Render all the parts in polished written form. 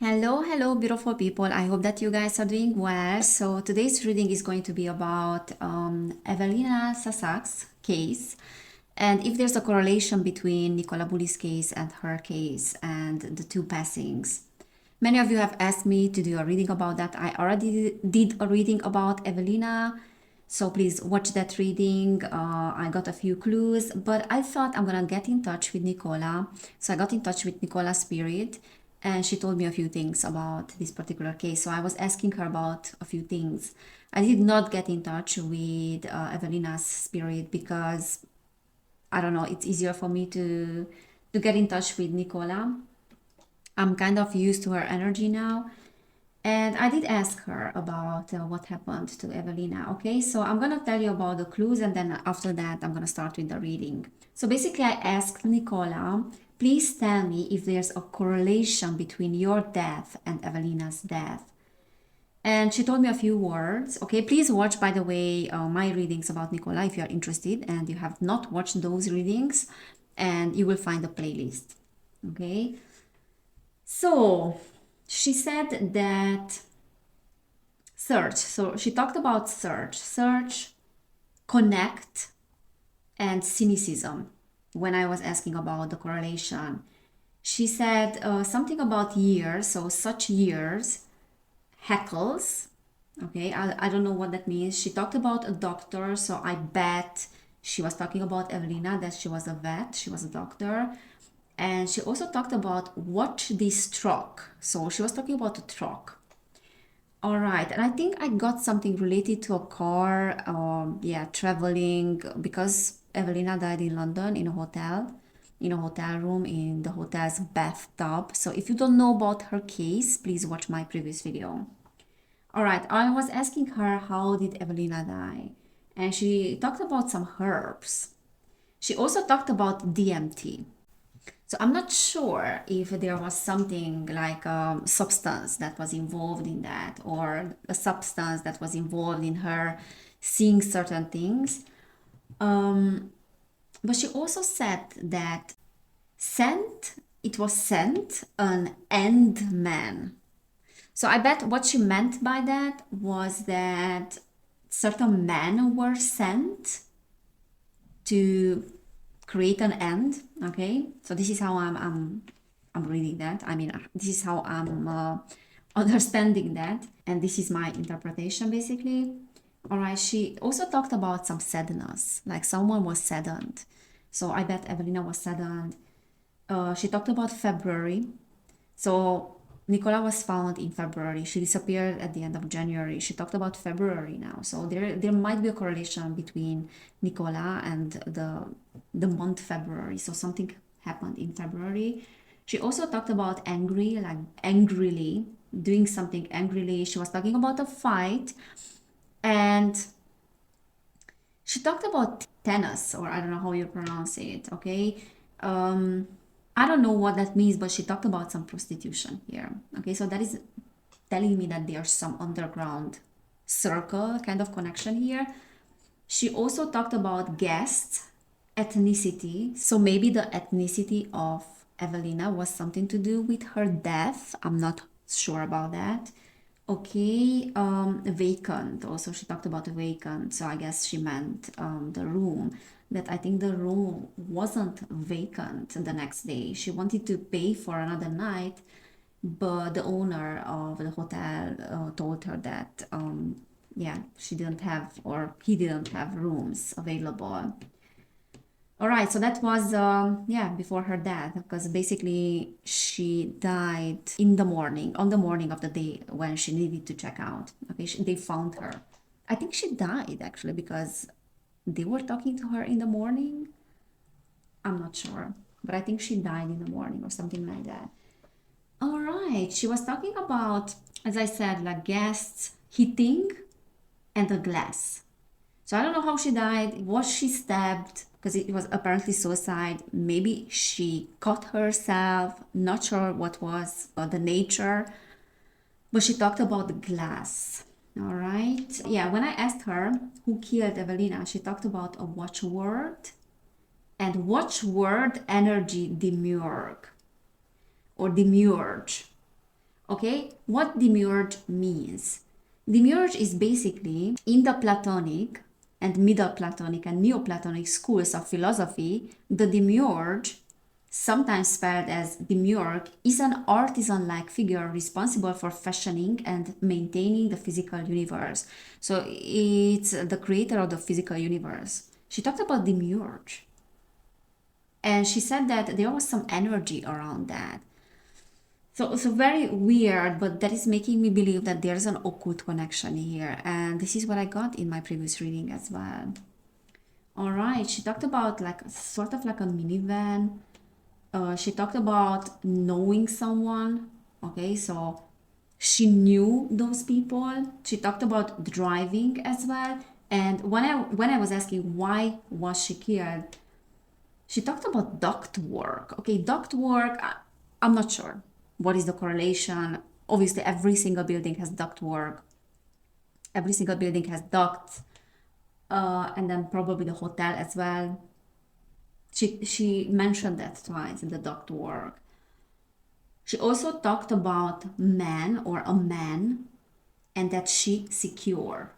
Hello, beautiful people. I hope that you guys are doing well. So today's reading is going to be about Ewelina Sasak's case, and if there's a correlation between Nicola Bulley's case and her case and the two passings. Many of you have asked me to do a reading about that. I already did a reading about Ewelina, so please watch that reading. I got a few clues, but I thought I'm gonna get in touch with Nicola. So I got in touch with Nicola's spirit, and she told me a few things about this particular case. So I was asking her about a few things. I did not get in touch with Evelina's spirit because I don't know, it's easier for me to get in touch with Nicola. I'm kind of used to her energy now. And I did ask her about what happened to Evelina. Okay, so I'm gonna tell you about the clues, and then after that, I'm gonna start with the reading. So basically, I asked Nicola, please tell me if there's a correlation between your death and Evelina's death. And she told me a few words. Okay, please watch, by the way, my readings about Nicola if you are interested and you have not watched those readings, and you will find a playlist. Okay, so she said that search. So she talked about search, connect, and cynicism when I was asking about the correlation. She said something about years, so such years, heckles. Okay, I don't know what that means. She talked about a doctor, so I bet she was talking about Ewelina, that she was a vet, she was a doctor. And she also talked about watch this truck. So she was talking about a truck. All right, and I think I got something related to a car, yeah, traveling, because Evelina died in London in a hotel room in the hotel's bathtub. So if you don't know about her case, please watch my previous video. All right, I was asking her how did Evelina die, and she talked about some herbs. She also talked about DMT. So I'm not sure if there was something like a substance that was involved in that, or a substance that was involved in her seeing certain things. But she also said that it was sent an end man. So I bet what she meant by that was that certain men were sent to create an end. Okay, so this is how I'm reading that. I mean, this is how I'm understanding that, and this is my interpretation basically. All right, she also talked about some sadness, like someone was saddened. So I bet Evelina was saddened. She talked about February. So Nicola was found in February. She disappeared at the end of January. She talked about February now. So there might be a correlation between Nicola and the month February. So something happened in February. She also talked about angry, like angrily, doing something angrily. She was talking about a fight, and she talked about tennis, or I don't know how you pronounce it, okay? I don't know what that means, but she talked about some prostitution here. Okay, so that is telling me that there's some underground circle kind of connection here. She also talked about guests, ethnicity. So maybe the ethnicity of Evelina was something to do with her death. I'm not sure about that. Okay, vacant. Also, she talked about vacant. So I guess she meant the room. That I think the room wasn't vacant the next day. She wanted to pay for another night, but the owner of the hotel told her that, yeah, she didn't have, or he didn't have rooms available. All right, so that was yeah, before her death, because basically she died in the morning, on the morning of the day when she needed to check out. Okay, they found her. I think she died actually because they were talking to her in the morning. I'm not sure, but I think she died in the morning or something like that. All right, she was talking about, as I said, like guests hitting and the glass. So I don't know how she died. Was she stabbed? Because it was apparently suicide. Maybe she cut herself. Not sure what was the nature. But she talked about the glass. All right. Yeah, when I asked her who killed Evelina, she talked about a watchword and watchword energy demurge or demurge. Okay, what demiurge means? Demiurge is basically in the Platonic and Middle Platonic and Neoplatonic schools of philosophy, the demiurge, sometimes spelled as demiurge, is an artisan-like figure responsible for fashioning and maintaining the physical universe. So it's the creator of the physical universe. She talked about demiurge. And she said that there was some energy around that. So very weird, but that is making me believe that there's an occult connection here. And this is what I got in my previous reading as well. All right, she talked about like sort of like a minivan. She talked about knowing someone. Okay, so she knew those people. She talked about driving as well. And when I was asking why was she killed, she talked about duct work. Okay, duct work, I'm not sure what is the correlation. Obviously, every single building has duct work. Every single building has ducts. And then probably the hotel as well. She mentioned that twice in the duct work. She also talked about man or a man and that she secure.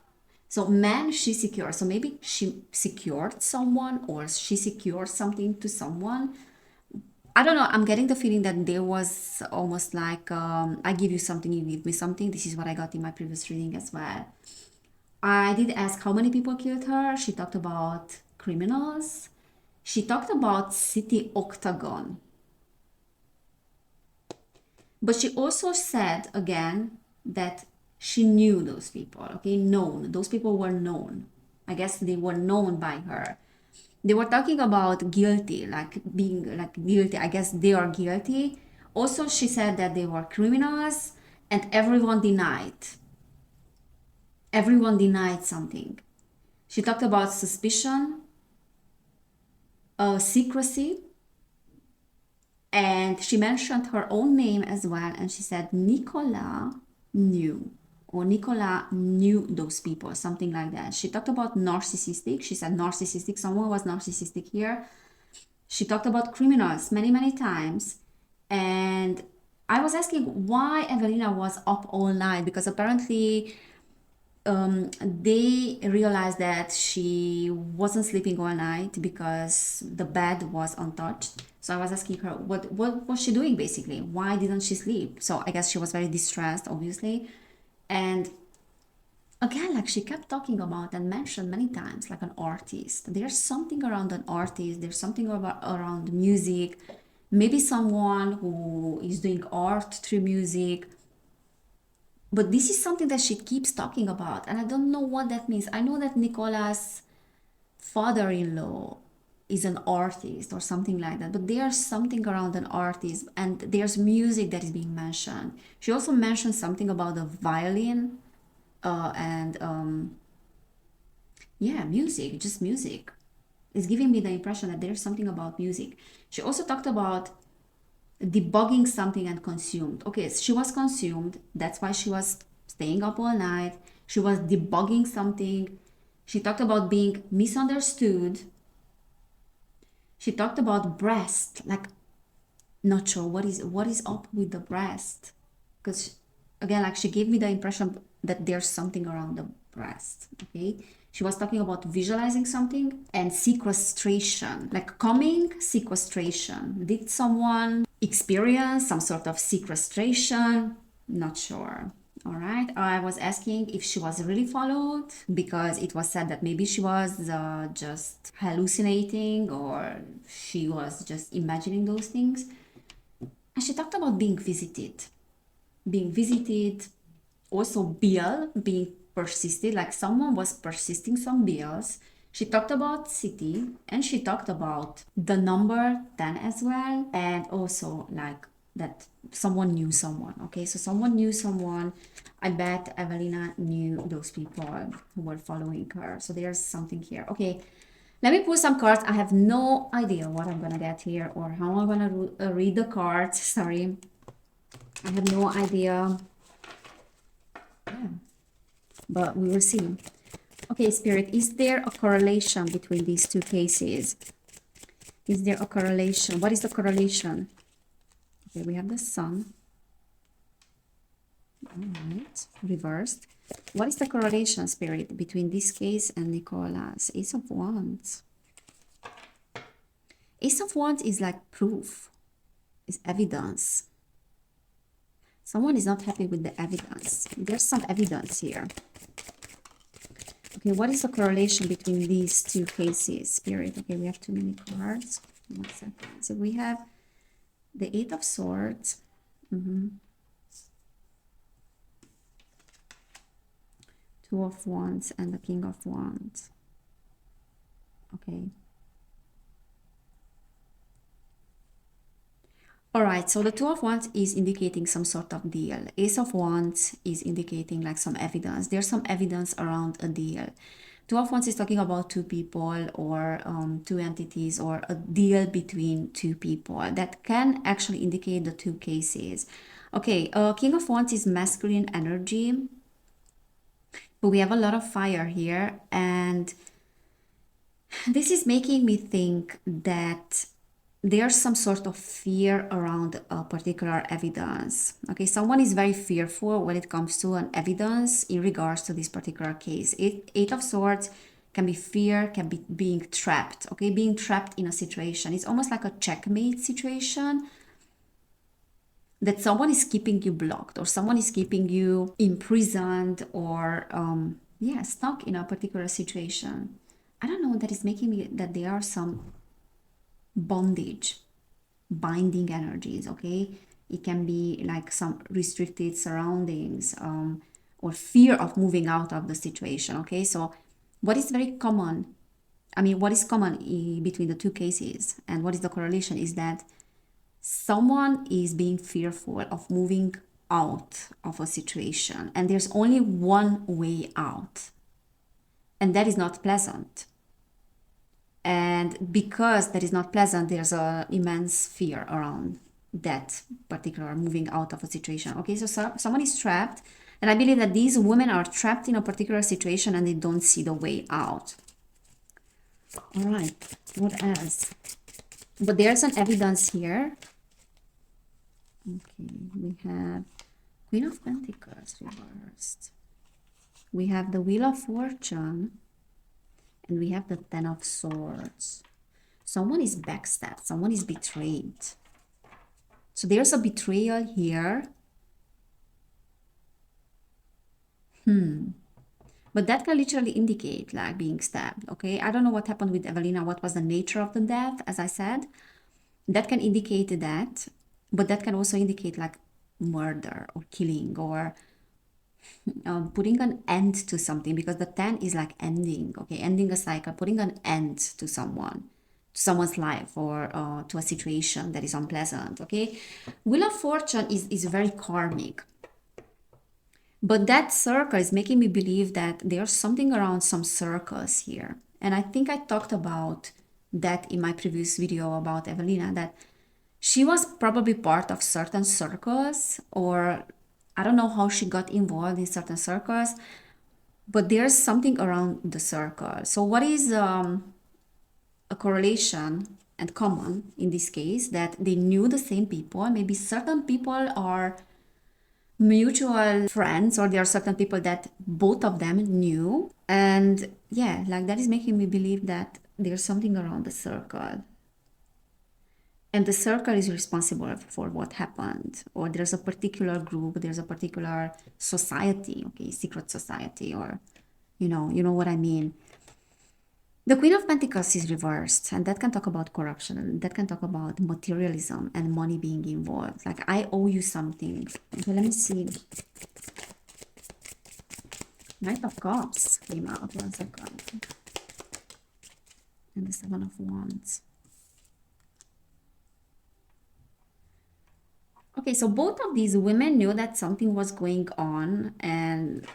So man, she secure. So maybe she secured someone or she secured something to someone. I don't know. I'm getting the feeling that there was almost like I give you something, you give me something. This is what I got in my previous reading as well. I did ask how many people killed her. She talked about criminals. She talked about city octagon. But she also said again that she knew those people, okay? Known. Those people were known. I guess they were known by her. They were talking about guilty, like being like guilty. I guess they are guilty. Also, she said that they were criminals and everyone denied. Everyone denied something. She talked about suspicion, secrecy, and she mentioned her own name as well. And she said Nicola knew, or Nicola knew those people, something like that. She talked about narcissistic. She said narcissistic. Someone was narcissistic here. She talked about criminals many, many times. And I was asking why Evelina was up all night, because apparently they realized that she wasn't sleeping all night because the bed was untouched. So I was asking her what was she doing basically? Why didn't she sleep? So I guess she was very distressed, obviously. And again, like she kept talking about and mentioned many times like an artist. There's something around an artist, there's something around music, maybe someone who is doing art through music. But this is something that she keeps talking about, and I don't know what that means. I know that Nicola's father-in-law is an artist or something like that, but there's something around an artist, and there's music that is being mentioned. She also mentioned something about the violin, and yeah, music, just music. It's giving me the impression that there's something about music. She also talked about debugging something and consumed. Okay, so she was consumed. That's why she was staying up all night. She was debugging something. She talked about being misunderstood. She talked about breast, like not sure what is up with the breast, because again, like she gave me the impression that there's something around the breast. Okay, she was talking about visualizing something and sequestration, like coming sequestration. Did someone experience some sort of sequestration? Not sure. All right, I was asking if she was really followed, because it was said that maybe she was just hallucinating or she was just imagining those things. And she talked about being visited, also bill being persisted, like someone was persisting some bills. She talked about city, and she talked about the number 10 as well, and also like that someone knew someone. Okay, so someone knew someone. I bet Ewelina knew those people who were following her. So there's something here. Okay, let me pull some cards. I have no idea what I'm gonna get here or how I'm gonna read the cards. Sorry, I have no idea. Yeah, but we will see. Okay, Spirit, is there a correlation between these two cases? Is there a correlation? What is the correlation? Okay, we have the Sun. Alright, reversed. What is the correlation, Spirit, between this case and Nicola's? Ace of Wands. Ace of Wands is like proof, is evidence. Someone is not happy with the evidence. There's some evidence here. Okay, what is the correlation between these two cases, Spirit? Okay, we have too many cards. 1 second. So we have the Eight of Swords. Two of Wands and the King of Wands. Okay. All right, so the Two of Wands is indicating some sort of deal. Ace of Wands is indicating like some evidence. There's some evidence around a deal. Two of Wands is talking about two people or two entities or a deal between two people that can actually indicate the two cases. Okay, King of Wands is masculine energy, but we have a lot of fire here, and this is making me think that there's some sort of fear around a particular evidence. Okay, someone is very fearful when it comes to an evidence in regards to this particular case. Eight of Swords can be fear, can be being trapped. Okay, being trapped in a situation. It's almost like a checkmate situation, that someone is keeping you blocked or someone is keeping you imprisoned or yeah, stuck in a particular situation. I don't know, that is making me that there are some bondage, binding energies. Okay, it can be like some restricted surroundings or fear of moving out of the situation. Okay, so what is very common, I mean, what is common between the two cases and what is the correlation is that someone is being fearful of moving out of a situation, and there's only one way out, and that is not pleasant. And because that is not pleasant, there's an immense fear around that particular moving out of a situation. Okay, so someone is trapped, and I believe that these women are trapped in a particular situation and they don't see the way out. All right, what else? But there's an evidence here. Okay, we have Queen of Pentacles reversed. We have the Wheel of Fortune. And we have the Ten of Swords. Someone is backstabbed. Someone is betrayed. So there's a betrayal here. But that can literally indicate like being stabbed. Okay, I don't know what happened with Evelina. What was the nature of the death? As I said, that can indicate that. But that can also indicate like murder or killing or putting an end to something, because the 10 is like ending. Okay, ending a cycle, putting an end to someone's life or to a situation that is unpleasant. Okay, Wheel of Fortune is very karmic, but that circle is making me believe that there's something around some circles here. And I think I talked about that in my previous video about Evelina, that she was probably part of certain circles, or I don't know how she got involved in certain circles, but there's something around the circle. So what is a correlation and common in this case? That they knew the same people. Maybe certain people are mutual friends, or there are certain people that both of them knew. And yeah, like that is making me believe that there's something around the circle. And the circle is responsible for what happened, or there's a particular group, there's a particular society, okay, secret society, or you know what I mean. The Queen of Pentacles is reversed, and that can talk about corruption, and that can talk about materialism and money being involved. Like, I owe you something. Okay, let me see. Knight of Cups came out. 1 second. And the Seven of Wands. Okay, so both of these women knew that something was going on, and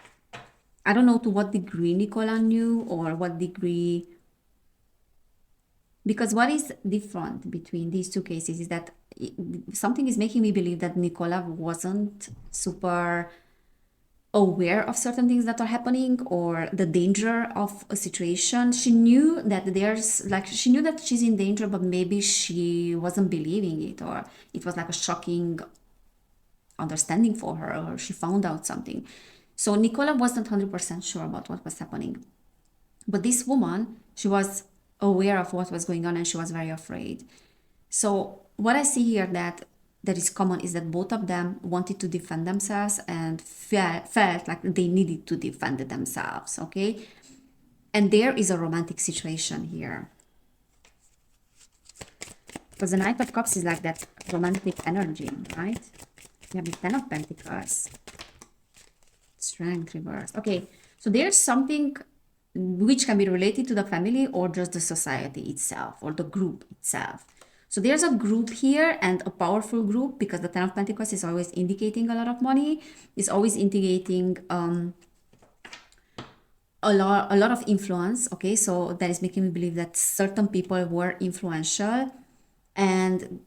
I don't know to what degree Nicola knew or what degree, because what is different between these two cases is that something is making me believe that Nicola wasn't super aware of certain things that are happening or the danger of a situation. She knew that she knew that she's in danger, but maybe she wasn't believing it, or it was like a shocking understanding for her, or she found out something. So Nicola wasn't 100% sure about what was happening. But this woman, she was aware of what was going on and she was very afraid. So what I see here that is common is that both of them wanted to defend themselves and felt like they needed to defend themselves, okay? And there is a romantic situation here. Because the Knight of Cups is like that romantic energy, right? You have the Ten of Pentacles. Strength reverse. Okay, so there's something which can be related to the family or just the society itself or the group itself. So there's a group here and a powerful group, because the Ten of Pentacles is always indicating a lot of money. It's always indicating a lot of influence. Okay, so that is making me believe that certain people were influential. And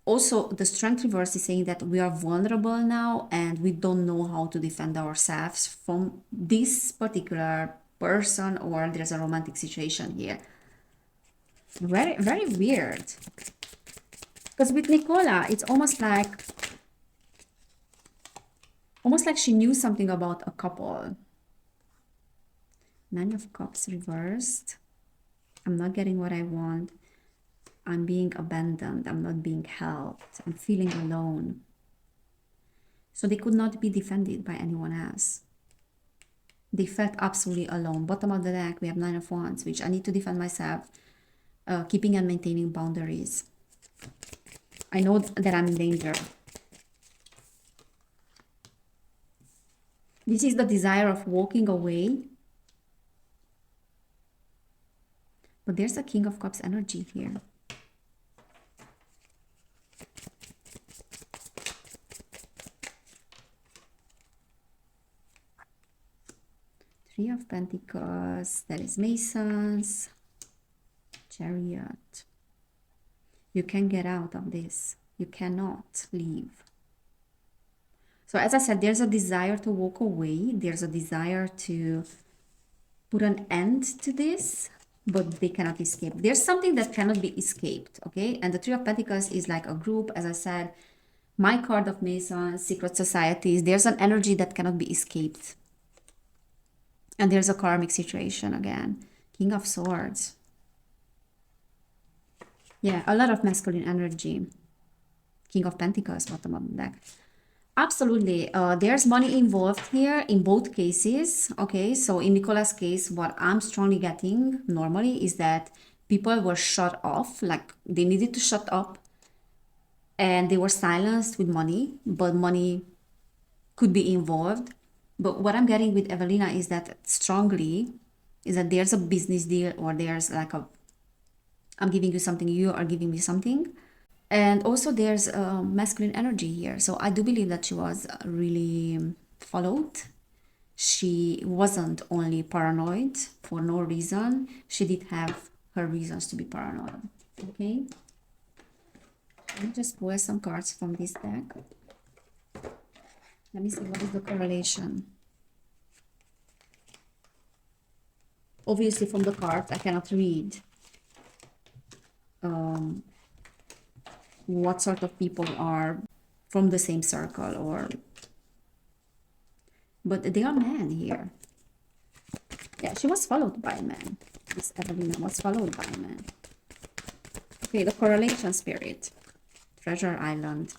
also the Strength reverse is saying that we are vulnerable now and we don't know how to defend ourselves from this particular person, or there's a romantic situation here. Very, very weird. Because with Nicola, it's almost like she knew something about a couple. Nine of Cups reversed. I'm not getting what I want. I'm being abandoned. I'm not being helped. I'm feeling alone. So they could not be defended by anyone else. They felt absolutely alone. Bottom of the deck, we have Nine of Wands, which I need to defend myself, keeping and maintaining boundaries. I know that I'm in danger. This is the desire of walking away. But there's a King of Cups energy here. Three of Pentacles, that is Masons, Chariot. You can get out of this. You cannot leave. So as I said, there's a desire to walk away. There's a desire to put an end to this, but they cannot escape. There's something that cannot be escaped, okay? And the Three of Pentacles is like a group, as I said. My card of Masons, secret societies. There's an energy that cannot be escaped. And there's a karmic situation again. King of Swords. Yeah, a lot of masculine energy. King of Pentacles, bottom of the deck. Absolutely. There's money involved here in both cases. Okay, so in Nicola's case, what I'm strongly getting normally is that people were shut off, like they needed to shut up, and they were silenced with money, but money could be involved. But what I'm getting with Evelina is that strongly is that there's a business deal, or there's like a, I'm giving you something, you are giving me something. And also there's masculine energy here. So I do believe that she was really followed. She wasn't only paranoid for no reason. She did have her reasons to be paranoid. Okay. Let me just pull some cards from this deck. Let me see what is the correlation. Obviously from the cards I cannot read what sort of people are from the same circle, or but they are men here. Yeah, she was followed by a man. This Evelina was followed by a man. Okay, the correlation spirit. Treasure Island.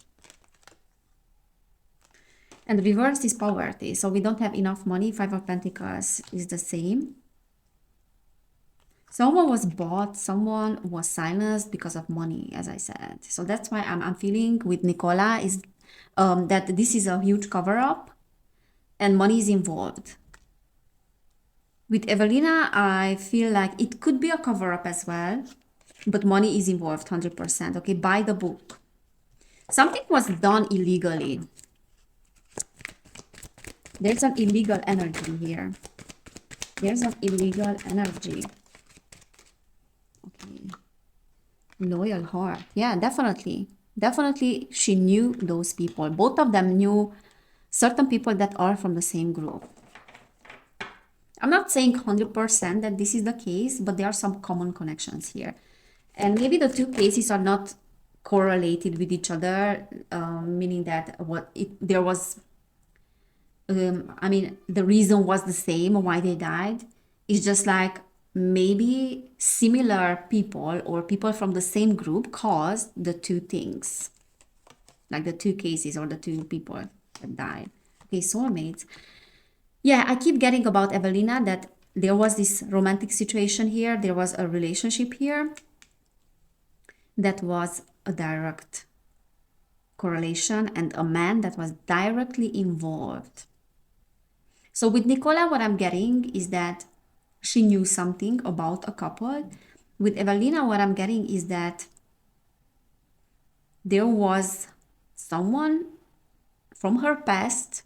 And the reverse is poverty. So we don't have enough money. Five of Pentacles is the same. Someone was bought, someone was silenced because of money, as I said. So that's why I'm feeling with Nicola is that this is a huge cover-up and money is involved. With Evelina, I feel like it could be a cover-up as well, but money is involved 100%. Okay, by the book. Something was done illegally. There's an illegal energy here. There's an illegal energy. Okay. Loyal heart. Yeah, definitely. Definitely she knew those people. Both of them knew certain people that are from the same group. I'm not saying 100% that this is the case, but there are some common connections here. And maybe the two cases are not correlated with each other, meaning that there was, I mean, the reason was the same why they died. It's just like maybe similar people or people from the same group caused the two things, like the two cases or the two people that died. Okay, soulmates. Yeah, I keep getting about Evelina that there was this romantic situation here. There was a relationship here that was a direct correlation and a man that was directly involved. So with Nicola, what I'm getting is that she knew something about a couple. With Evelina, what I'm getting is that there was someone from her past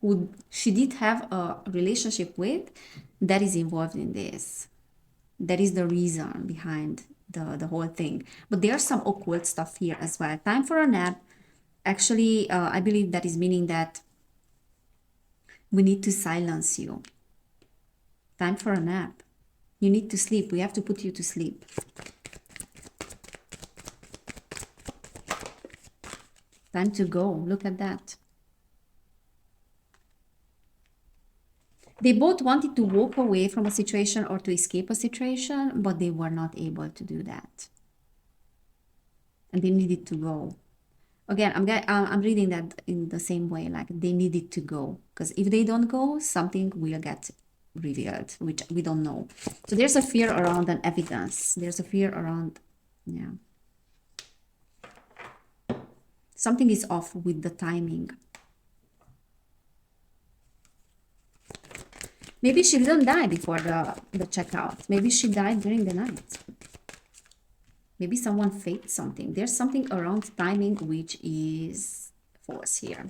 who she did have a relationship with that is involved in this. That is the reason behind the whole thing. But there's some occult stuff here as well. Time for a nap. Actually, I believe that is meaning that we need to silence you. Time for a nap. You need to sleep. We have to put you to sleep. Time to go. Look at that. They both wanted to walk away from a situation or to escape a situation, but they were not able to do that. And they needed to go. Again, I'm reading that in the same way, like they needed to go. Because if they don't go, something will get revealed, which we don't know. So there's a fear around an evidence. There's a fear around, yeah. Something is off with the timing. Maybe she didn't die before the checkout. Maybe she died during the night. Maybe someone faked something. There's something around timing which is false here.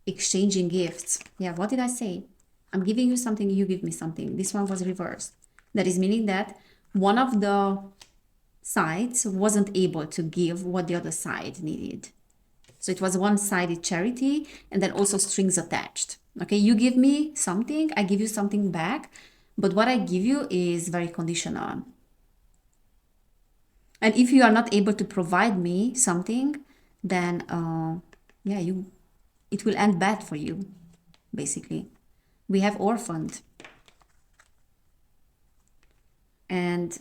Exchanging gifts. Yeah, what did I say? I'm giving you something, you give me something. This one was reversed. That is meaning that one of the sides wasn't able to give what the other side needed. So it was one-sided charity and then also strings attached. Okay, you give me something, I give you something back, but what I give you is very conditional. And if you are not able to provide me something, then yeah, it will end bad for you, basically. We have orphaned. And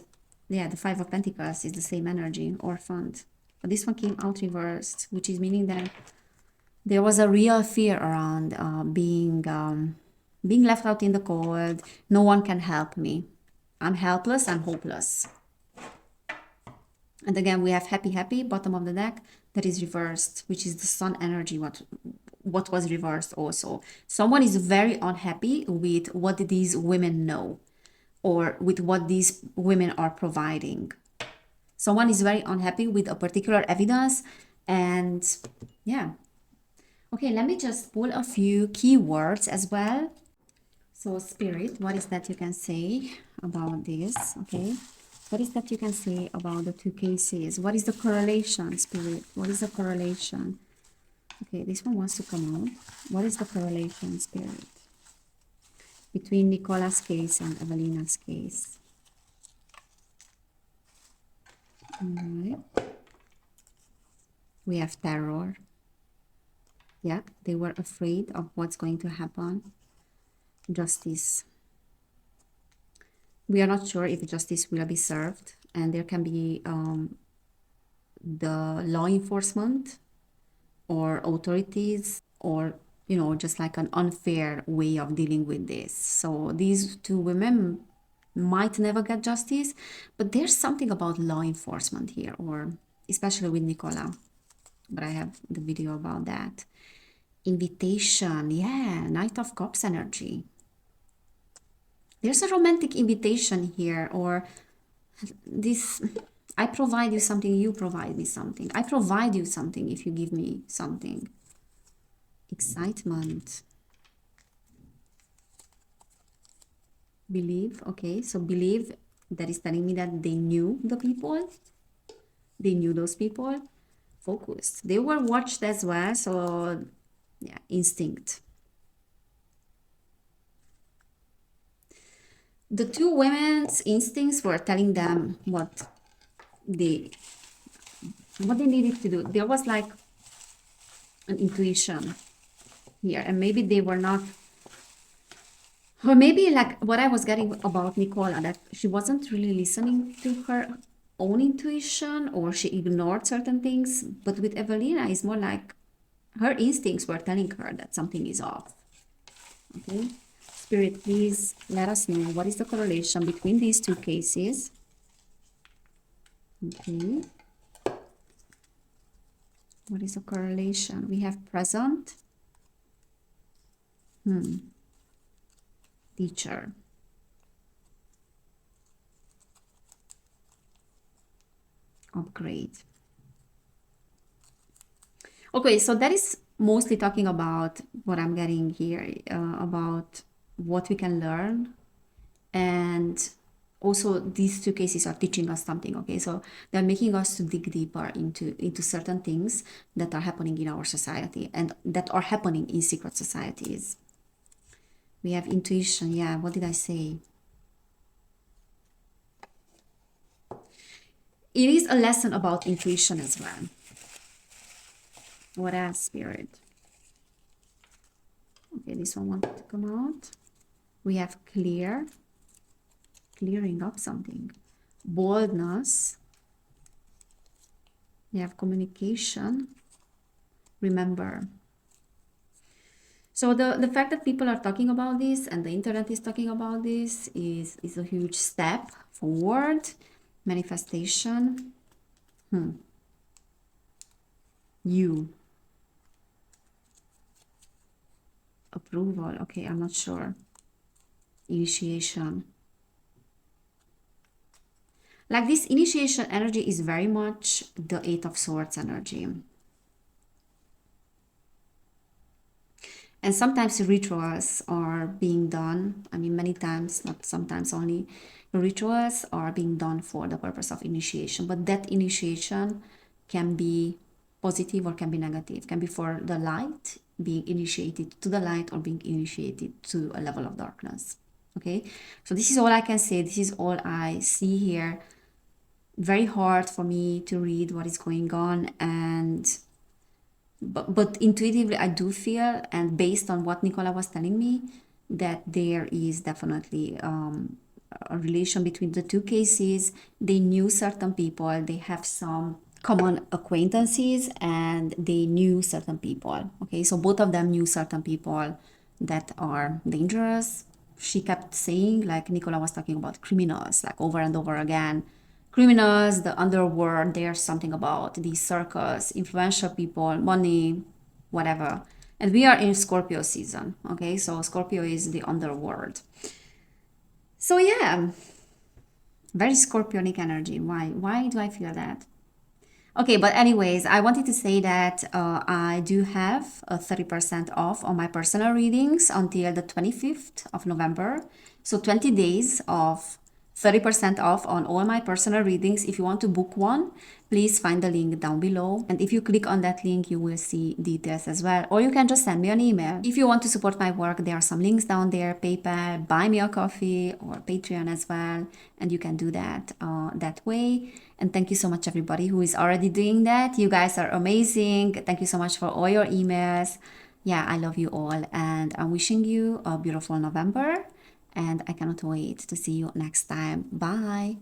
yeah, the Five of Pentacles is the same energy, orphaned. But this one came out reversed, which is meaning that there was a real fear around being left out in the cold. No one can help me. I'm helpless, I'm hopeless. And again, we have happy, happy, bottom of the deck, that is reversed, which is the sun energy, what was reversed also. Someone is very unhappy with what these women know or with what these women are providing. Someone is very unhappy with a particular evidence and yeah. Okay, let me just pull a few keywords as well. So Spirit, what is that you can say about this? Okay. What is that you can say about the two cases? What is the correlation, Spirit? What is the correlation? Okay, this one wants to come out. What is the correlation, Spirit, between Nicola's case and Evelina's case? All right. We have terror. Yeah, they were afraid of what's going to happen. Justice. We are not sure if justice will be served, and there can be the law enforcement or authorities or, you know, just like an unfair way of dealing with this. So these two women might never get justice, but there's something about law enforcement here, or especially with Nicola. But I have the video about that. Invitation. Yeah, Knight of Cups energy. There's a romantic invitation here, or this, I provide you something, you provide me something. I provide you something if you give me something. Excitement. Believe. Okay, so believe, that is telling me that they knew the people. They knew those people. Focused. They were watched as well, so yeah, instinct. The two women's instincts were telling them what they what they needed to do. There was like an intuition here, and maybe they were not, or maybe like what I was getting about Nicola, that she wasn't really listening to her own intuition, or she ignored certain things. But with Evelina, it's more like her instincts were telling her that something is off. Okay, Spirit, please let us know what is the correlation between these two cases. Okay, what is the correlation? We have present, teacher, upgrade. Okay, so that is mostly talking about what I'm getting here, about what we can learn. And also these two cases are teaching us something. Okay, so they're making us to dig deeper into certain things that are happening in our society and that are happening in secret societies. We have intuition. Yeah, what did I say? It is a lesson about intuition as well. What else, Spirit? Okay, this one wanted to come out. We have clear, clearing up something. Boldness. We have communication. Remember. So the fact that people are talking about this and the internet is talking about this is a huge step forward. Manifestation. You. Approval. Okay, I'm not sure. Initiation. Like this initiation energy is very much the Eight of Swords energy. And sometimes rituals are being done. I mean, many times, not sometimes only, rituals are being done for the purpose of initiation. But that initiation can be positive or can be negative. Can be for the light, being initiated to the light, or being initiated to a level of darkness. Okay, so this is all I can say. This is all I see here. Very hard for me to read what is going on, and but intuitively I do feel, and based on what Nicola was telling me, that there is definitely a relation between the two cases. They knew certain people, they have some common acquaintances, and they knew certain people. Okay, so both of them knew certain people that are dangerous. She kept saying, like Nicola was talking about criminals, like over and over again. Criminals, the underworld, there's something about these circles, influential people, money, whatever. And we are in Scorpio season, okay? So Scorpio is the underworld. So yeah, very Scorpionic energy. Why do I feel that? Okay, but anyways, I wanted to say that I do have a 30% off on my personal readings until the 25th of November. So 20 days of 30% off on all my personal readings. If you want to book one, please find the link down below. And if you click on that link, you will see details as well. Or you can just send me an email. If you want to support my work, there are some links down there, PayPal, Buy Me a Coffee, or Patreon as well. And you can do that that way. And thank you so much, everybody who is already doing that. You guys are amazing. Thank you so much for all your emails. Yeah, I love you all. And I'm wishing you a beautiful November. And I cannot wait to see you next time. Bye.